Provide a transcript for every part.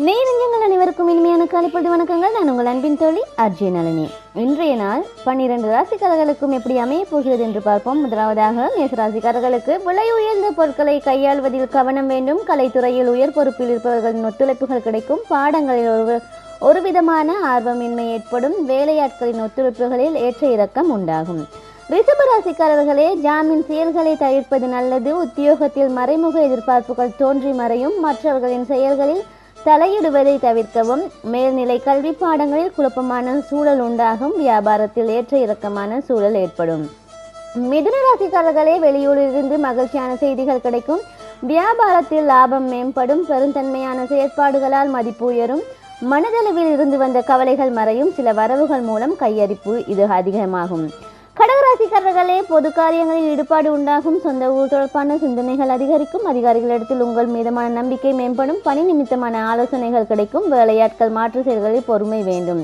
நேரங்கள் அனைவருக்கும் இனிமையான காலைப்பொழுது வணக்கங்கள். நான் உங்கள் அன்பின் தோழி அர்ஜுன் நளினி. இன்றைய நாள் 12 ராசிக்காரர்களுக்கும் எப்படி அமைய போகிறது என்று பார்ப்போம். முதலாவதாக மேசராசிக்காரர்களுக்கு விலை உயர்ந்த பொருட்களை கையாள்வதில் கவனம் வேண்டும். கலைத்துறையில் உயர் பொறுப்பில் இருப்பவர்களின் ஒத்துழைப்புகள் கிடைக்கும். பாடங்களில் ஒரு விதமான ஆர்வமின்மை ஏற்படும். வேலையாட்களின் ஒத்துழைப்புகளில் ஏற்ற இறக்கம் உண்டாகும். ரிஷபராசிக்காரர்களே, ஜாமீன் செயல்களை தவிர்ப்பது நல்லது. உத்தியோகத்தில் மறைமுக எதிர்பார்ப்புகள் தோன்றி மறையும். மற்றவர்களின் செயல்களில் தலையிடுவதை தவிர்க்கவும். மேல்நிலை கல்வி பாடங்களில் குழப்பமான சூழல் உண்டாகும். வியாபாரத்தில் ஏற்ற இறக்கமான சூழல் ஏற்படும். மிதுன ராசிக்காரர்களே, வெளியூரிலிருந்து மகிழ்ச்சியான செய்திகள் கிடைக்கும். வியாபாரத்தில் லாபம் மேம்படும். பெருந்தன்மையான செயற்பாடுகளால் மதிப்பு உயரும். மனதளவில் இருந்து வந்த கவலைகள் மறையும். சில வரவுகள் மூலம் கையரிப்பு இது அதிகமாகும். கடகராசிக்காரர்களே, பொது காரியங்களில் ஈடுபாடு உண்டாகும். சொந்த ஊர் தொடர்பான சிந்தனைகள் அதிகரிக்கும். அதிகாரிகளிடத்தில் உங்கள் மீதமான நம்பிக்கை மேம்படும். பணி நிமித்தமான ஆலோசனைகள் கிடைக்கும். வேலையாட்கள் மாற்று செயல்களில் பொறுமை வேண்டும்.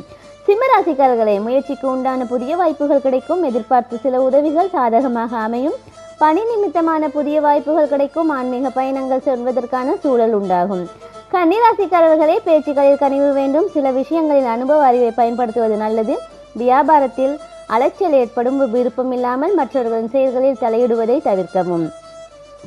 சிம்மராசிக்காரர்களே, முயற்சிக்கு உண்டான புதிய வாய்ப்புகள் கிடைக்கும். எதிர்பார்த்த சில உதவிகள் சாதகமாக அமையும். பணி நிமித்தமான புதிய வாய்ப்புகள் கிடைக்கும். ஆன்மீக பயணங்கள் செல்வதற்கான சூழல் உண்டாகும். கன்னிராசிக்காரர்களே, பேச்சுக்களில் கனிவு வேண்டும். சில விஷயங்களில் அனுபவ அறிவை பயன்படுத்துவது நல்லது. வியாபாரத்தில் அலைச்சல் ஏற்படும். விருப்பம் இல்லாமல் மற்றவர்களின் செயல்களில் தலையிடுவதை தவிர்க்கவும்.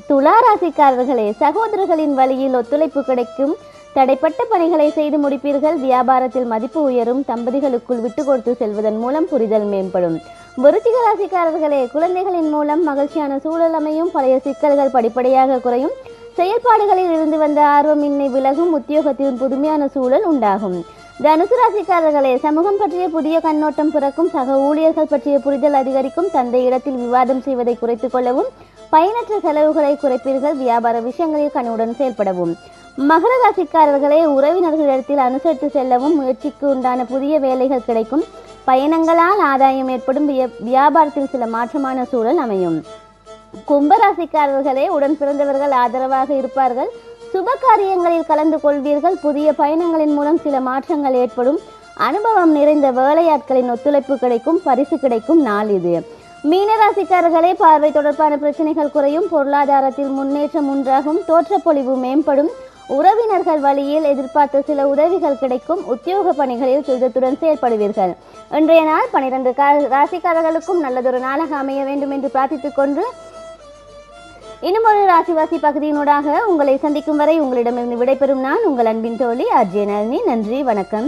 துளாராசிக்காரர்களே, சகோதரர்களின் வழியில் ஒத்துழைப்பு கிடைக்கும். தடைப்பட்ட பணிகளை செய்து முடிப்பீர்கள். வியாபாரத்தில் மதிப்பு உயரும். தம்பதிகளுக்குள் விட்டு கொடுத்து செல்வதன் மூலம் புரிதல் மேம்படும். விருச்சிக ராசிக்காரர்களே, குழந்தைகளின் மூலம் மகிழ்ச்சியான சூழல் அமையும். பழைய சிக்கல்கள் படிப்படியாக குறையும். செயல்பாடுகளில் இருந்து வந்த ஆர்வமின்மை விலகும். உத்தியோகத்தில் புதுமையான சூழல் உண்டாகும். தனுசு ராசிக்காரர்களே, சமூகம் பற்றிய புதிய கண்ணோட்டம் பிறக்கும். சக ஊழியர்கள் பற்றிய புரிதல் அதிகரிக்கும். தந்தை இடத்தில் விவாதம் செய்வதை குறைத்துக் கொள்ளவும். பயனற்ற செலவுகளை குறைப்பீர்கள். வியாபார விஷயங்களில் கனிவுடன் செயல்படவும். மகர ராசிக்காரர்களே, உறவினர்களிடத்தில் அனுசரித்து செல்லவும். முயற்சிக்கு உண்டான புதிய வேலைகள் கிடைக்கும். பயணங்களால் ஆதாயம் ஏற்படும். வியாபாரத்தில் சில மாற்றமான சூழல் அமையும். கும்பராசிக்காரர்களே, உடன் பிறந்தவர்கள் ஆதரவாக இருப்பார்கள். சுப காரியங்களில் கலந்து கொள்வீர்கள். புதிய பயணங்களின் மூலம் சில மாற்றங்கள் ஏற்படும். அனுபவம் நிறைந்த வேலையாட்களின் ஒத்துழைப்பு கிடைக்கும். பரிசு கிடைக்கும் நாள் இது. மீனராசிக்காரர்களே, பார்வை தொடர்பான பிரச்சனைகள் குறையும். பொருளாதாரத்தில் முன்னேற்றம் உண்டாகும். தோற்றப்பொழிவு மேம்படும். உறவினர்கள் வழியில் எதிர்பார்த்த சில உதவிகள் கிடைக்கும். உத்தியோக பணிகளில் துரிதத்துடன் செயல்படுவீர்கள். இன்றைய நாள் 12 ராசிக்காரர்களுக்கும் நல்லதொரு நாளாக அமைய வேண்டும் என்று பிரார்த்தித்துக் கொண்டு இன்னும் ஒரு ராசிவாசி பகுதியினூடாக உங்களை சந்திக்கும் வரை உங்களிடமிருந்து விடைபெறும் நான் உங்கள் அன்பின் தோழி அர்ஜுன் நளினி. நன்றி, வணக்கம்.